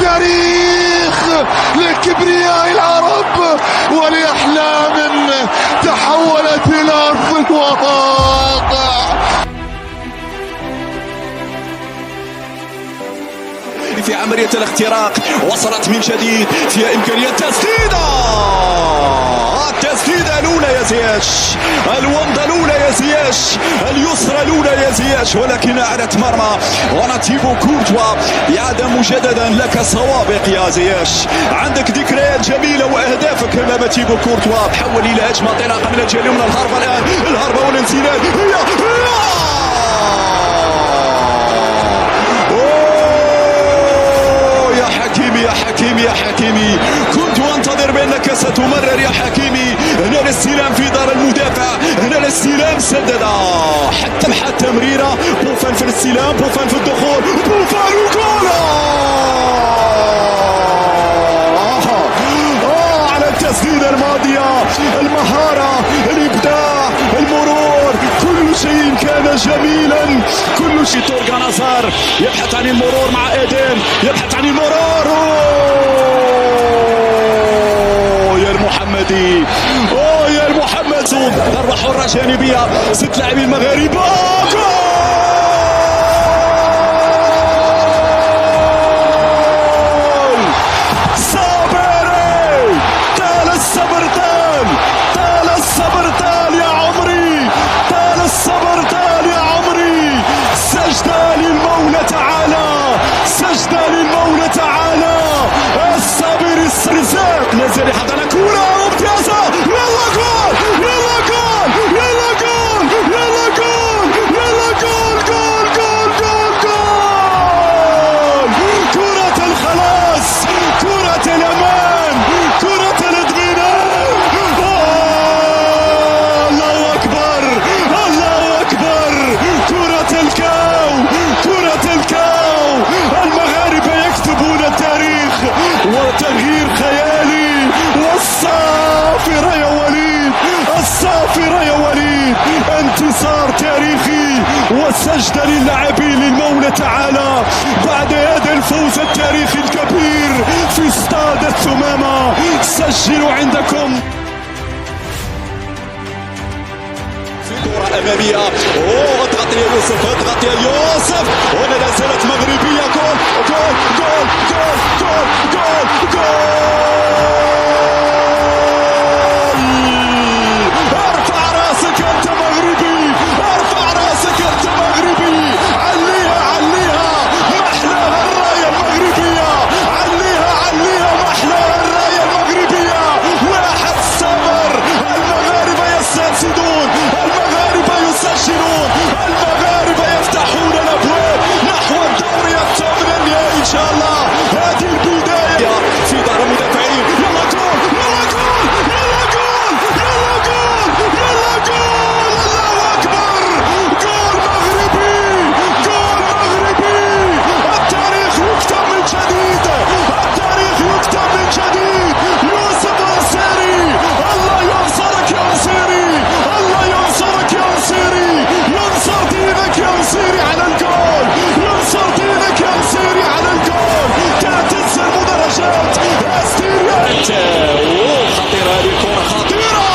للتاريخ، لكبرياء العرب ولأحلام تحولت إلى أرض الواقع. في عملية الاختراق وصلت من جديد، فيها إمكانية تسديدة، التسديدة الأولى يا زياش، الومضة الأولى يا زياش، اليسرى الأولى يا زياش، ولكن أعلت مرمى ونتيبو كورتوا يعاد مجددا. لك سوابق يا زياش، عندك ذكريات جميلة وأهدافك أمام تيبو كورتوا. تحول إلى أجمل انطلاقة من الجهة اليمنى، الهربة الآن، الهربة والانسداد، يا حكيمي كنت أنتظر بأنك ستمرر يا حكيمي. هنا الاستلام في دار المدافع، هنا الاستلام سدد حتى تمريرة، بوفان في الاستلام، بوفان في الدخول، بوفان وجولا على التسديدة الماضية. المهارة، الإبداع، المرور، كل شيء كان جميلا، كل شيء. تورغان أزار يبحث عن المرور مع إيدين، يبحث عن المرور، يا المحمدي، يا المحمد. ضربة حرة جانبية، 6 لاعبين مغاربة، سجدة للمولى تعالى. الصابر السرزاق لازال يحضر كورة ممتازة، يلا جول، يلا جول، يلا جول، يلا جول، يلا جول، جول جول جول جول. كرة الخلاص، كرة الأمان، كرة الاطمئنان. الله أكبر، الله أكبر. كرة الكاو، كرة الكاو. المغاربة يكتبون التاريخ وتغيير خيالي. والصافرة يا وليد، الصافرة يا وليد، انتصار تاريخي وسجدة للاعبين للمولى تعالى بعد هذا الفوز التاريخي الكبير في استاد الثمامة. سجلوا عندكم. كرة أمامية، اضغط يا يوسف، اضغط يا يوسف، هنا لا زالت مغربية. جول جول جول جول جول جول جول. ارفع راسك أنت مغربي، ارفع راسك أنت مغربي. عليها عليها، محلاها الراية المغربية، عليها عليها، محلاها الراية المغربية. 1-0. المغاربة يستنسدون، المغاربة يسجلون، المغاربة يفتحون الأبواب نحو الدوري الثامن النهائي إن شاء الله. هذه البداية في دار المدافعين. يلا جول، يلا جول، يلا جول، يلا جول، يلا جول. الله أكبر، جول مغربي، جول مغربي. التاريخ يكتب من جديد، التاريخ يكتب من جديد. يوسف العسيري، الله ينصرك يا عسيري، الله ينصرك يا عسيري، ينصر دينك يا عسيري على الجول، ينصر دينك يا عسيري على الجول. تعتز المدرجات استيريا. خطيرة هذه الكرة، خطيرة،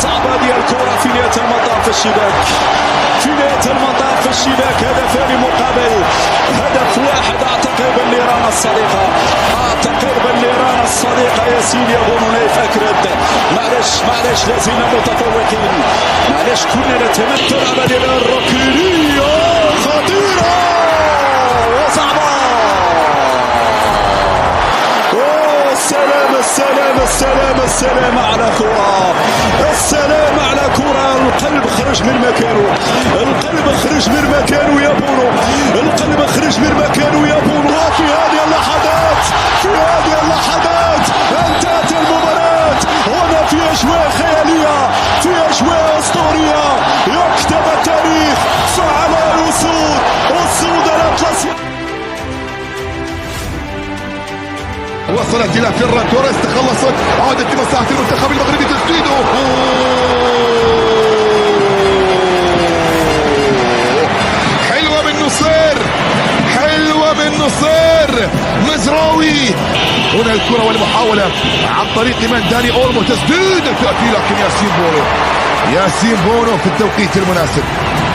صعبة هذه الكرة في نهاية المطاف في الشباك، في نهاية المطاف في الشباك. هدفان مقابل هدف واحد. اعتقد بالنيران الصديقة، اعتقد بالنيران الصديقة. ياسين يا بونو نايف أكرد، معلش لازلنا متفوقين، معلش كنا نتمتع أبدا. الركنية خطيرة وصعبة. السلام السلام السلام السلام على كرة، السلام على كرة. القلب خرج من مكانه، القلب خرج من مكانه يا بونو، القلب خرج من مكانه يا بونو. في هذه اللحظات، في هذه اللحظات انتهت المباراة. هنا في أجواء خيالية، في أجواء أسطورية. يكتب التاريخ فعلى الأسود، أسود الأطلسية. وصلت إلى فيران توريس، تخلصت، عادت لمصلحة المنتخب المغربي. تسديده حلوة من نصير، الكرة والمحاولة عن طريق من داني اولمو، تسديدة تأتي لكن ياسين بونو في التوقيت المناسب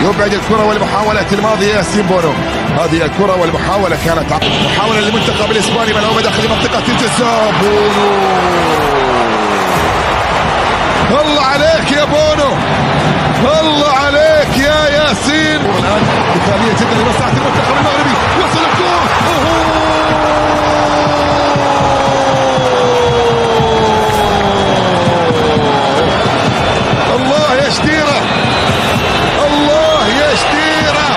يبعد الكرة والمحاولة الماضية. ياسين بونو، هذه الكرة والمحاولة كانت محاولة للمنتخب الإسباني ملعوبة داخل منطقة الجزاء. بونو، الله عليك يا بونو، الله عليك يا ياسين. الآن مثالية جدا لمصلحة المنتخب المغربي، وصل الكرة. الله يا شتيرة، الله يا شتيرة،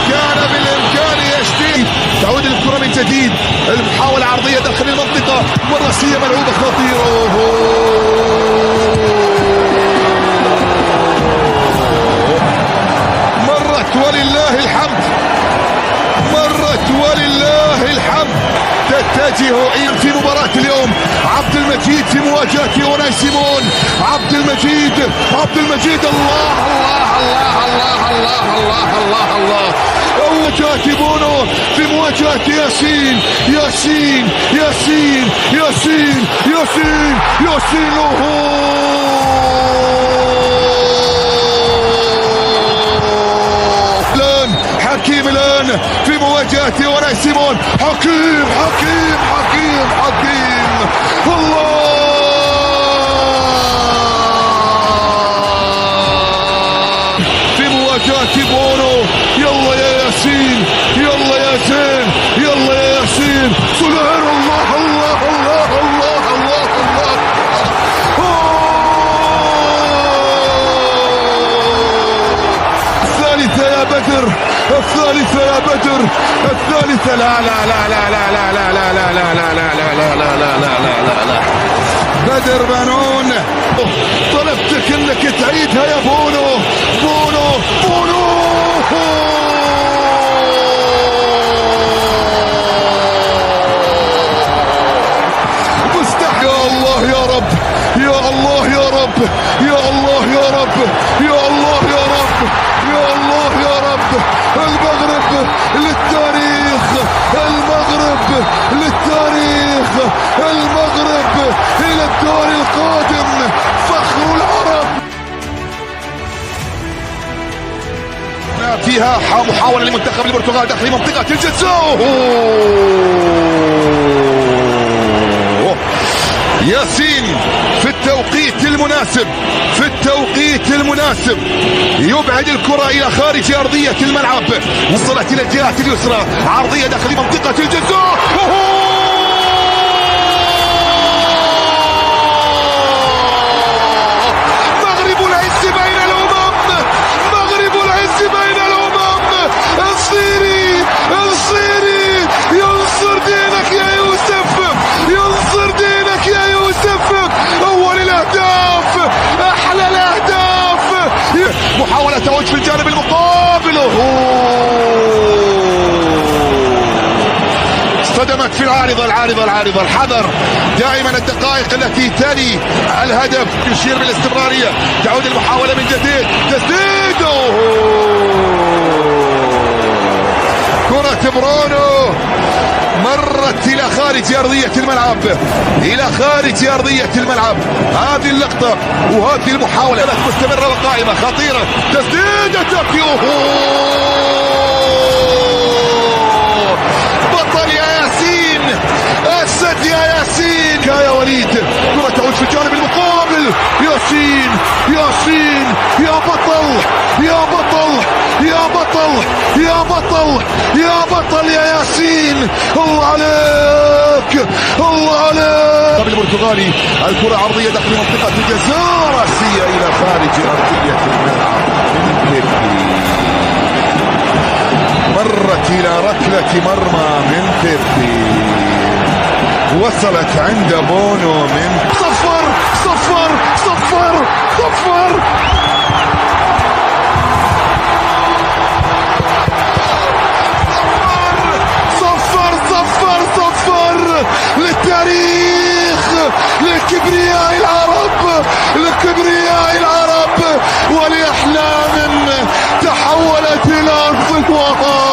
كان بالإمكان يا شتيرة. تعود الكرة من جديد، المحاولة عرضية داخل المنطقة، والرأسية ملعوبة خطيرة. ولله الحمد، مرت ولله الحمد. تتجه في مباراة اليوم عبد المجيد في مواجهة أوناي سيمون. عبد المجيد، الله الله الله الله الله الله الله. مواجهة بونو في مواجهة ياسين. حكيم الآن في مواجهة أوناي سيمون. حكيم الله، في مواجهة بونو. يلا يا ياسين، يلا يا زين، يلا يا ياسين. سلام، الله الله الله الله الله الله. الثالثة يا بدر، الثالثة يا بدر، الثالثة. لا بدر بنون، طلبتك انك تعيدها يا بونو. مستحيل. يا الله يا رب، يا الله يا رب، يا الله يا رب، يا الله يا رب، يا الله يا رب. المغرب للتاريخ، المغرب للتاريخ، المغرب إلى الدور القادم، فخر العرب. فيها محاولة لمنتخب البرتغال داخل منطقة الجزاء. ياسين في التوقيت المناسب، يبعد الكرة إلى خارج أرضية الملعب، وصلت إلى الجهة اليسرى، عرضية داخل منطقة الجزاء. مغرب العز بين الأمم، مغرب العز بين الأمم. الصيري ينصر دينك يا يوسف، ينصر دينك يا يوسف. أول الأهداف، أحلى الأهداف. محاولة تعود في الجانب المقابل، صدمت في العارضة. الحذر دائما الدقائق التي تلي الهدف يشير بالاستمرارية. تعود المحاولة من جديد، تسديد. كرة برونو مرت إلى خارج أرضية الملعب، هذه اللقطة وهذه المحاولة مستمرة وقائمة خطيرة. تسديدة تأتي، بطل يا ياسين، أسد يا ياسين. يا وليد، كرة تعود في الجانب المقابل. ياسين يا بطل، يا بطل يا ياسين. الله عليك، الله عليك. قبل البرتغالي، الكرة عرضية داخل منطقة الجزاء، راسية إلى خارج أرضية الملعب. مرت إلى ركلة مرمى من بيبي، وصلت عند بونو من صفر. للتاريخ، لكبرياء العرب ولأحلام تحولت إلى أرض الواقع.